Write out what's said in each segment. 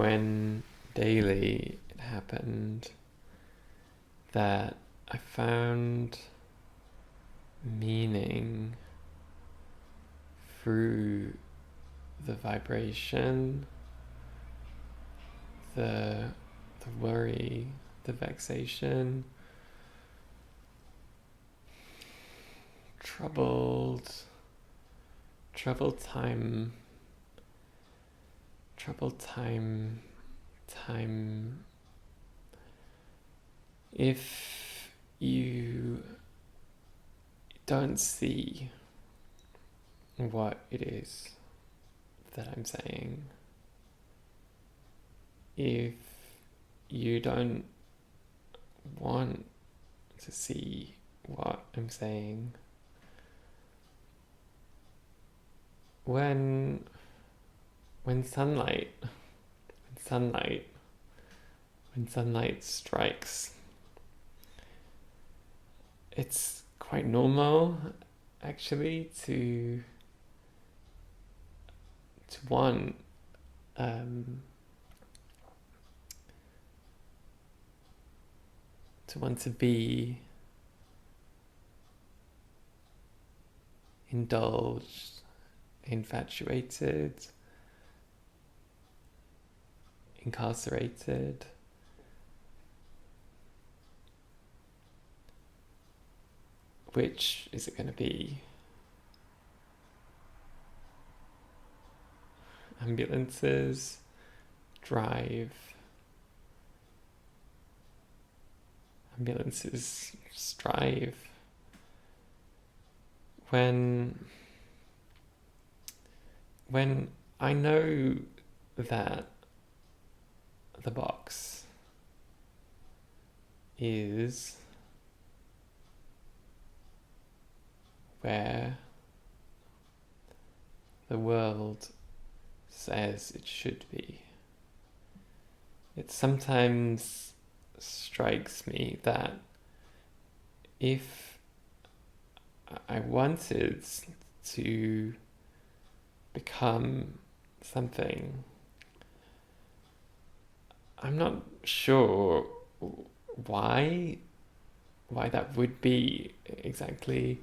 when daily it happened that I found meaning through the vibration, the worry, the vexation, troubled time, if you don't see what it is that I'm saying, if you don't want to see what I'm saying, when sunlight strikes, it's quite normal actually to want to be indulged, infatuated, incarcerated. Which is it going to be? Ambulances drive. Ambulances strive. When I know that the box is where the world says it should be, it sometimes strikes me that if I wanted to become something, I'm not sure why that would be exactly.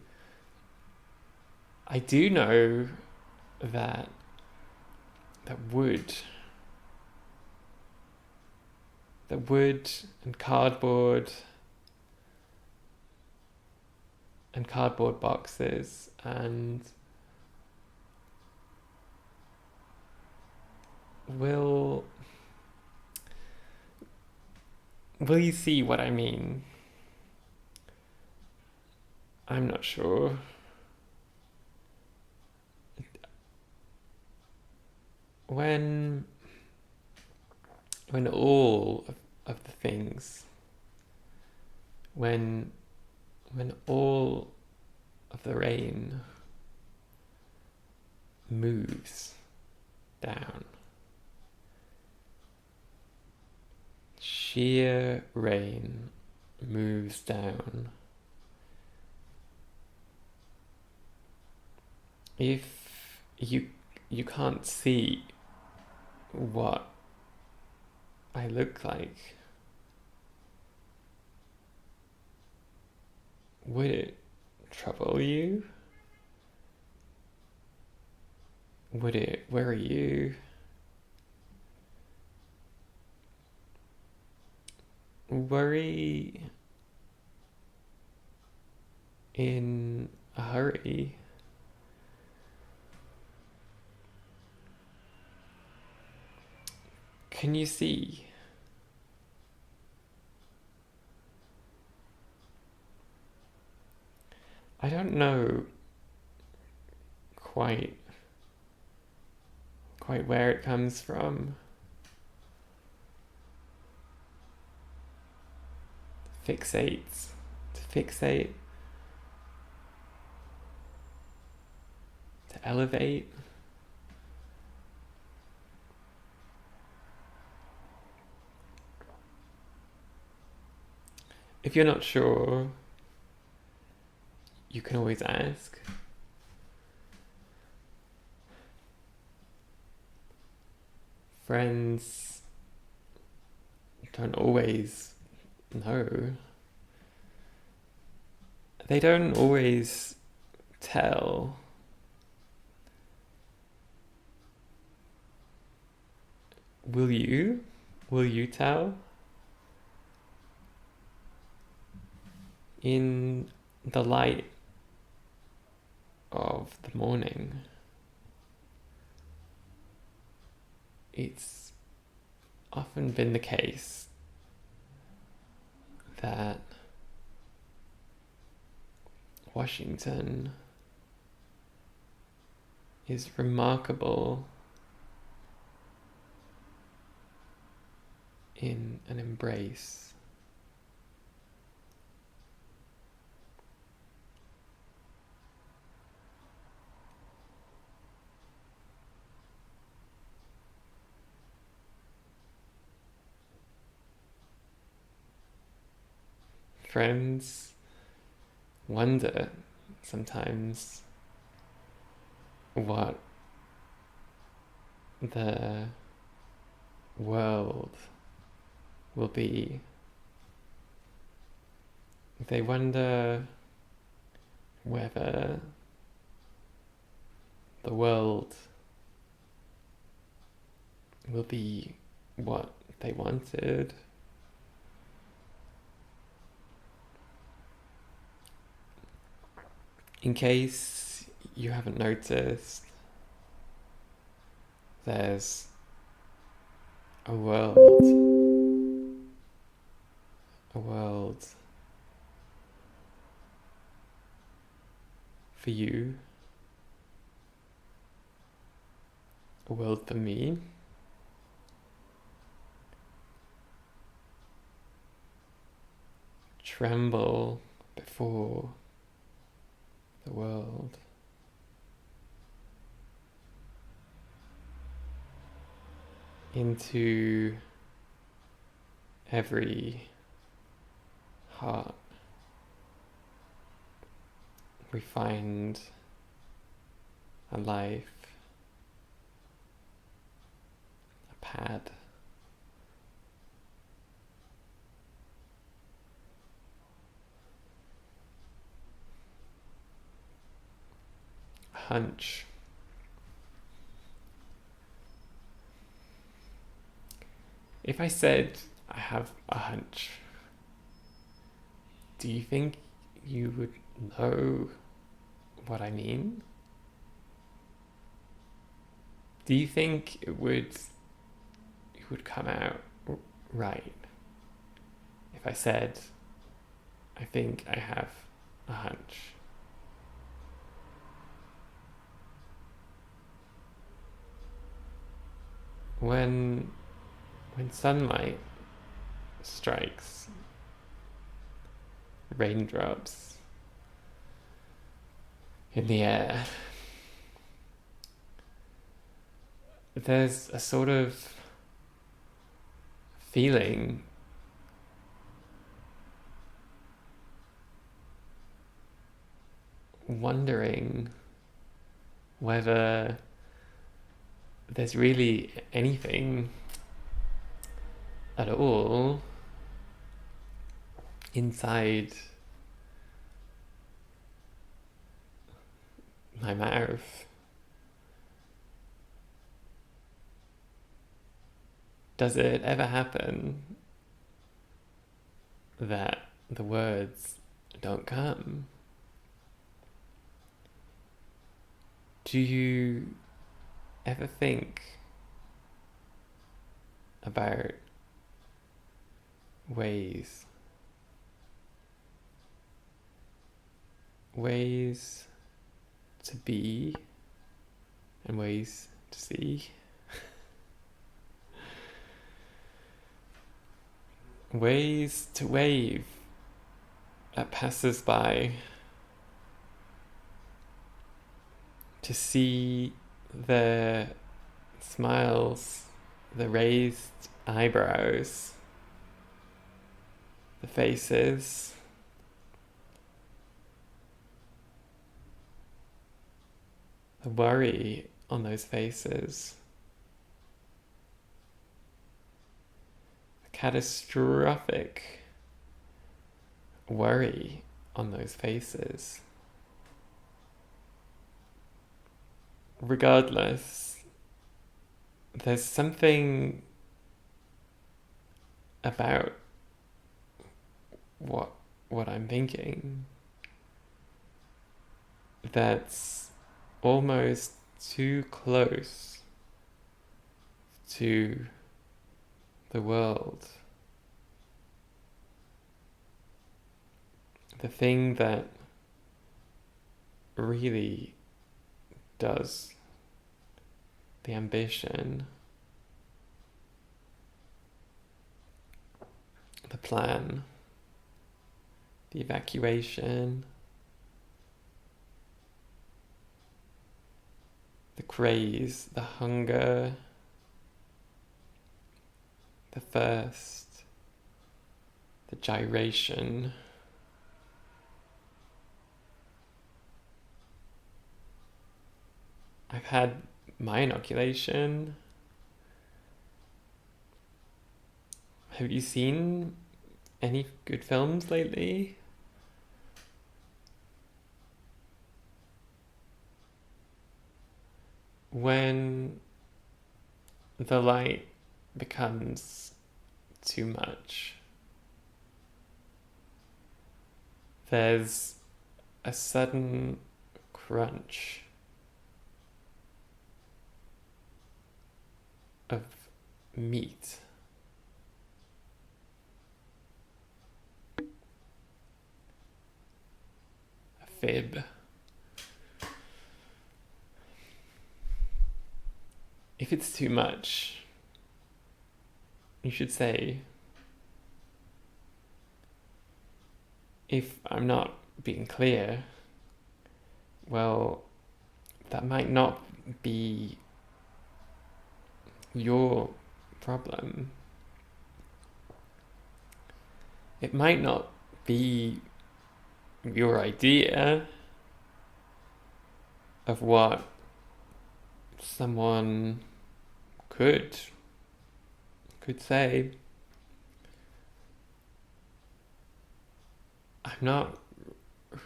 I do know that wood and cardboard boxes and will you see what I mean? I'm not sure. When all of the things, when all of the rain moves down, sheer rain moves down, if you can't see what I look like, would it trouble you? Would it worry you? Worry in a hurry? Can you see? I don't know quite where it comes from. To fixate, to elevate. If you're not sure, you can always ask. Friends don't always know. They don't always tell. Will you? Will you tell? In the light of the morning, it's often been the case that Washington is remarkable in an embrace. Friends wonder sometimes what the world will be. They wonder whether the world will be what they wanted. In case you haven't noticed, there's a world for you, a world for me, tremble before the world. Into every heart we find a life, a pad, a hunch. If I said I have a hunch, do you think you would know what I mean? Do you think it would come out right if I said I think I have a hunch? When sunlight strikes, raindrops in the air, there's a sort of feeling wondering whether there's really anything at all inside my mouth. Does it ever happen that the words don't come? Do you ever think about ways to be and ways to see? Ways to wave at passers-by, to see their smiles, the raised eyebrows, the faces, the worry on those faces, the catastrophic worry on those faces. Regardless, there's something about what I'm thinking that's almost too close to the world. The thing that really does the ambition, the plan, the evacuation, the craze, the hunger, the thirst, the gyration. I've had my inoculation. Have you seen any good films lately? When the light becomes too much, there's a sudden crunch of meat. A fib. If it's too much, you should say, if I'm not being clear, well, that might not be your problem. It might not be your idea of what someone could say. I'm not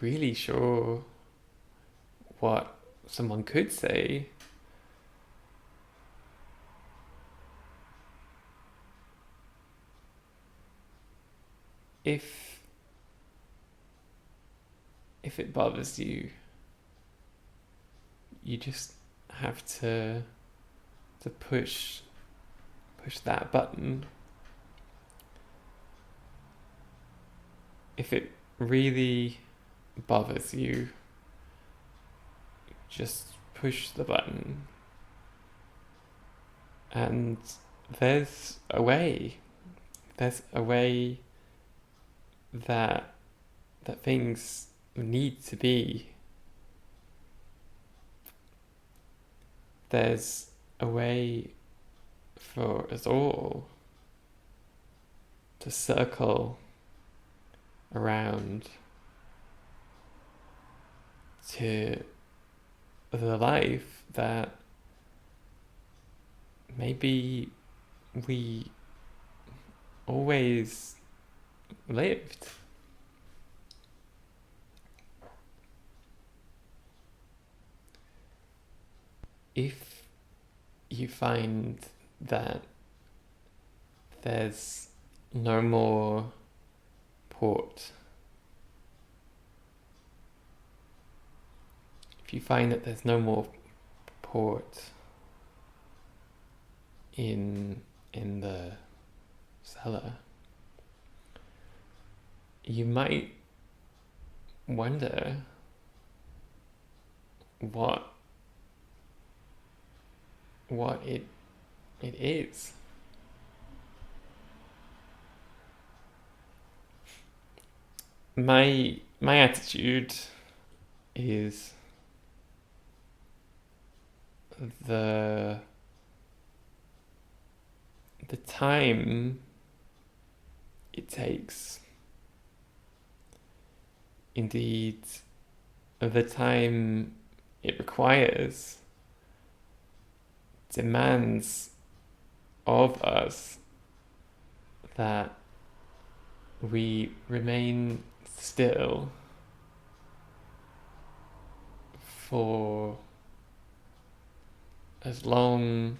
really sure what someone could say. If it bothers you, you just have to push that button. If it really bothers you, just push the button. And there's a way that things need to be. There's a way for us all to circle around to the life that maybe we always lived. If you find that there's no more port, if you find that there's no more port in the cellar, you might wonder what it is. My attitude is the time it takes, indeed the time it requires, demands of us that we remain still for as long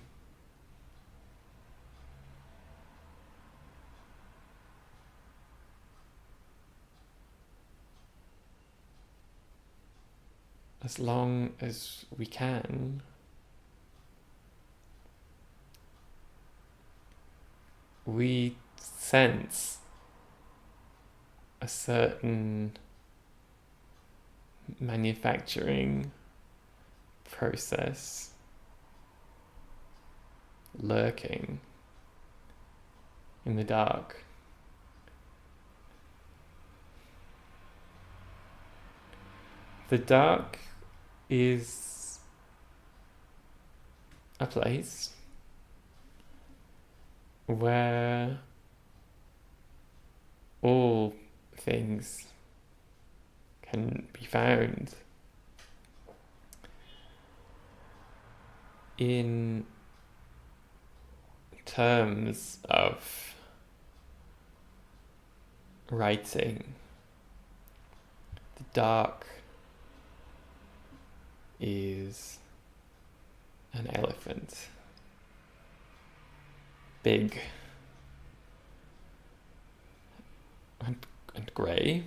as we can. We sense a certain manufacturing process lurking in the dark. The dark is a place where all things can be found. In terms of writing, the dark is an elephant. Big and grey.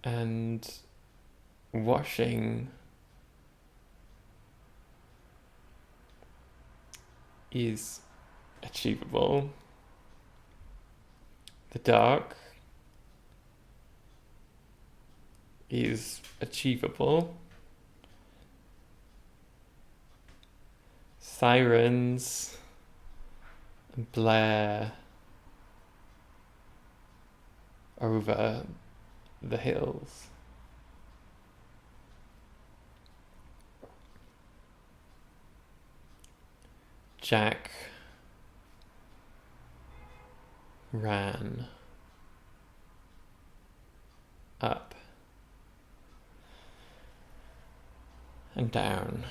And washing is achievable. The dark is achievable. Sirens blare over the hills. Jack ran up and down.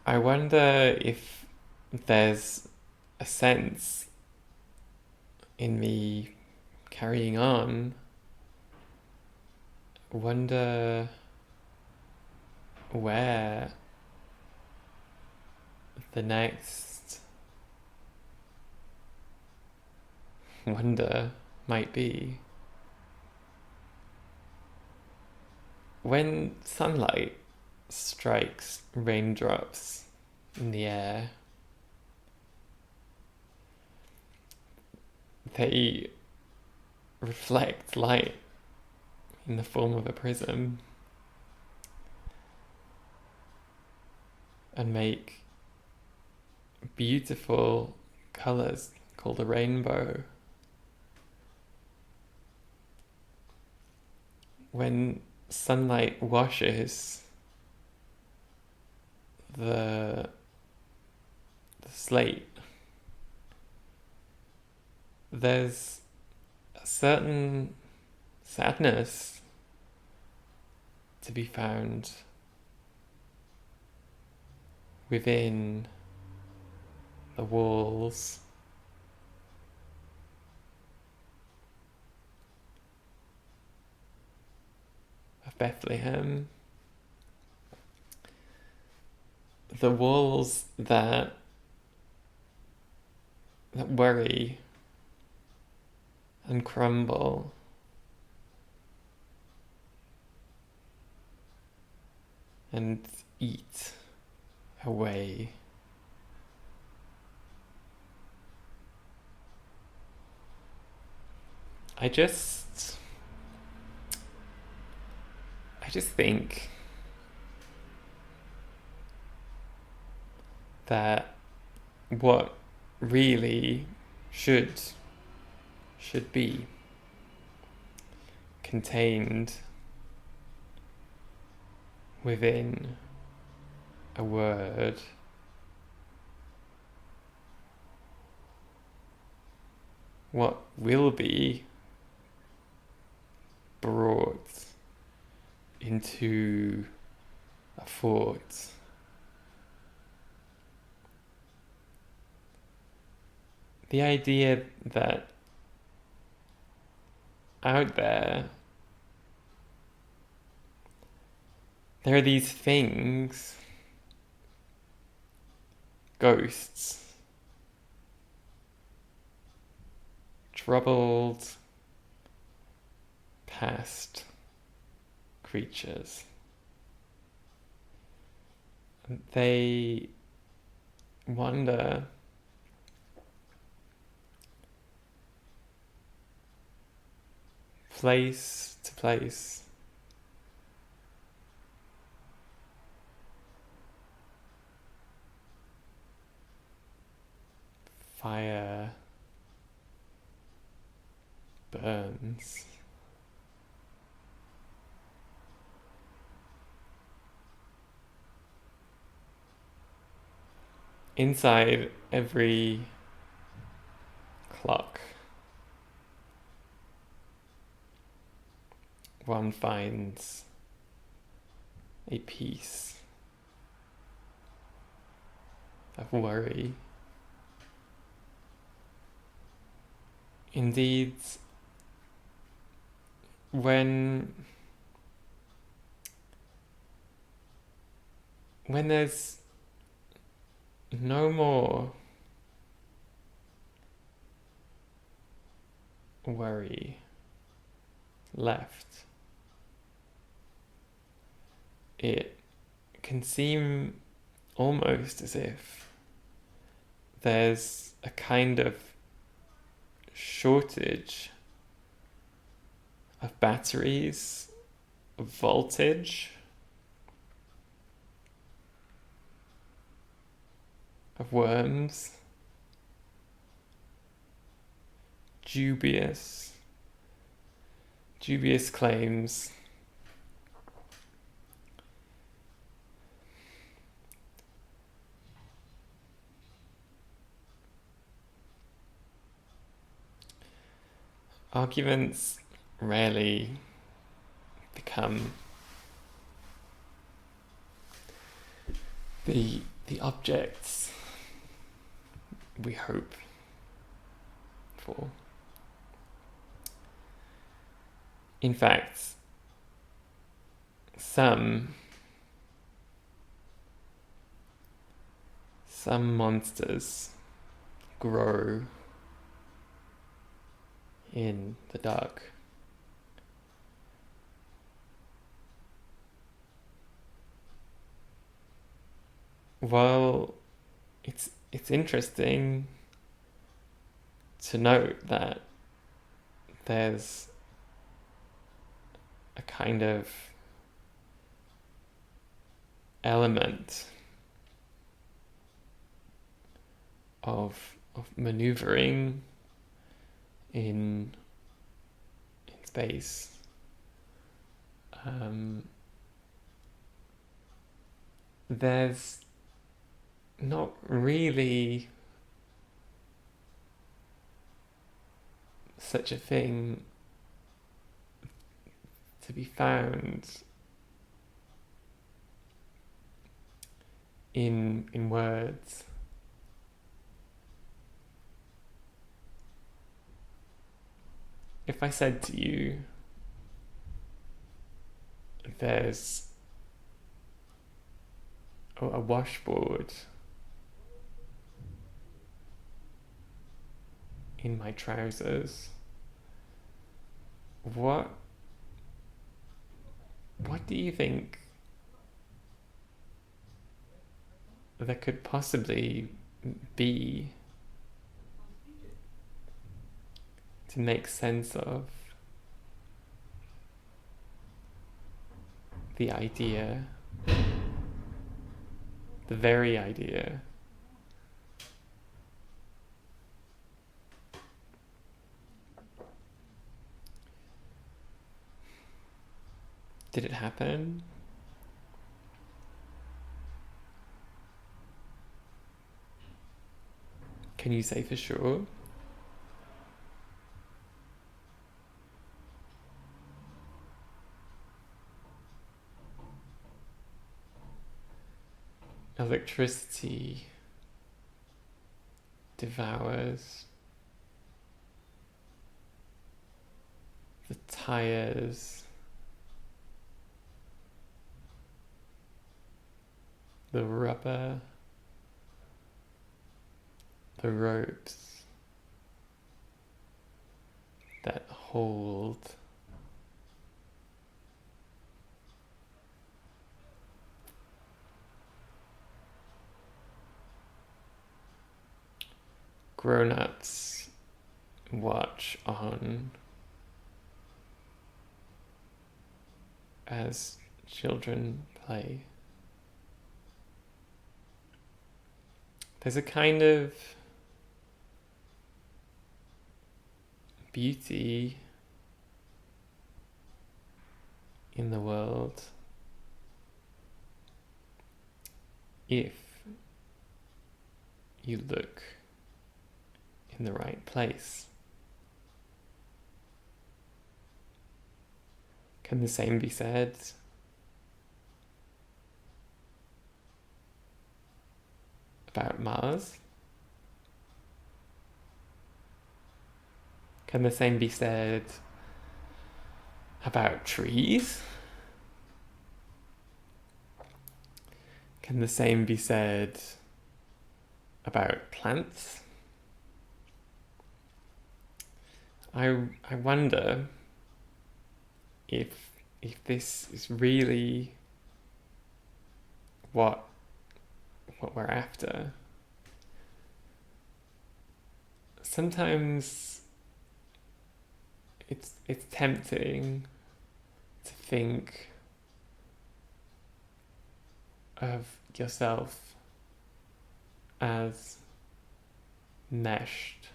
I wonder if there's a sense in me carrying on. Wonder where the next wonder might be. When sunlight strikes raindrops in the air, they reflect light in the form of a prism and make beautiful colours called a rainbow. When sunlight washes the slate, there's a certain sadness to be found within the walls of Bethlehem. The walls that worry and crumble and eat away. I just think that what really should be contained within a word what will be brought into a fort. The idea that out there are these things, ghosts, troubled past creatures. They wander place to place, fire burns. Inside every clock, one finds a piece of worry. Indeed, when there's no more worry left, it can seem almost as if there's a kind of shortage of batteries, of voltage, of worms. Dubious claims. Arguments rarely become the objects we hope for. In fact, some monsters grow in the dark. Well, it's interesting to note that there's a kind of element of maneuvering in space. There's not really such a thing to be found in words. If I said to you, there's a washboard in my trousers, what do you think there could possibly be to make sense of the idea, the very idea? Did it happen? Can you say for sure? electricity devours the tires, the rubber, the ropes that hold grown-ups watch on as children play. There's a kind of beauty in the world if you look in the right place. Can the same be said about Mars? Can the same be said about trees? Can the same be said about plants? I wonder if this is really what we're after. Sometimes it's tempting to think of yourself as meshed,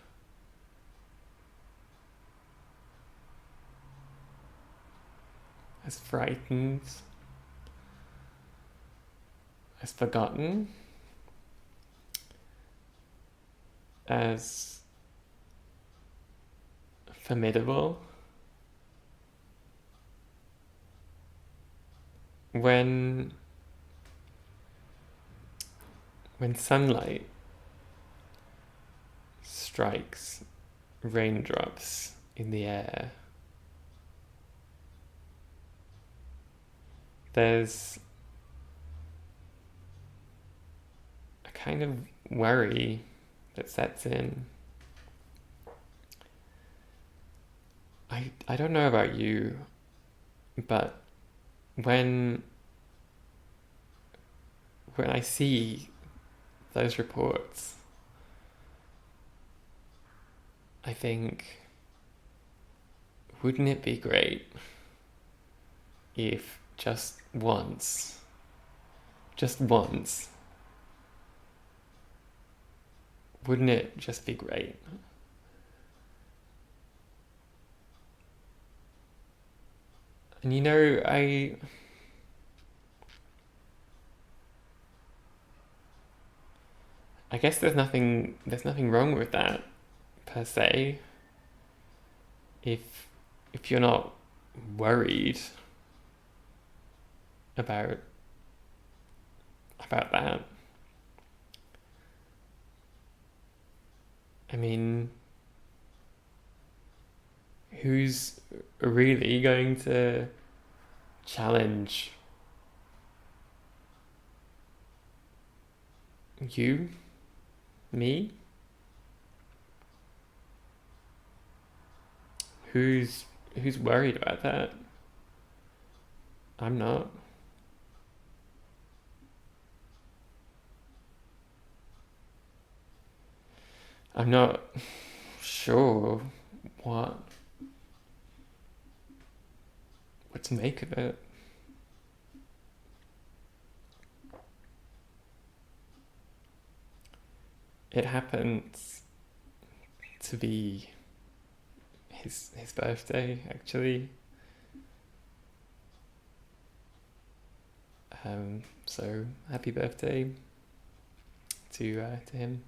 as frightened, as forgotten, as formidable. When sunlight strikes raindrops in the air, there's a kind of worry that sets in. I don't know about you, but when I see those reports, I think, wouldn't it be great if just once, wouldn't it just be great? And you know, I guess there's nothing wrong with that per se. If you're not worried about that. I mean, who's really going to challenge you? Me? Who's worried about that? I'm not. I'm not sure what to make of it. It happens to be his birthday, actually. So happy birthday to him.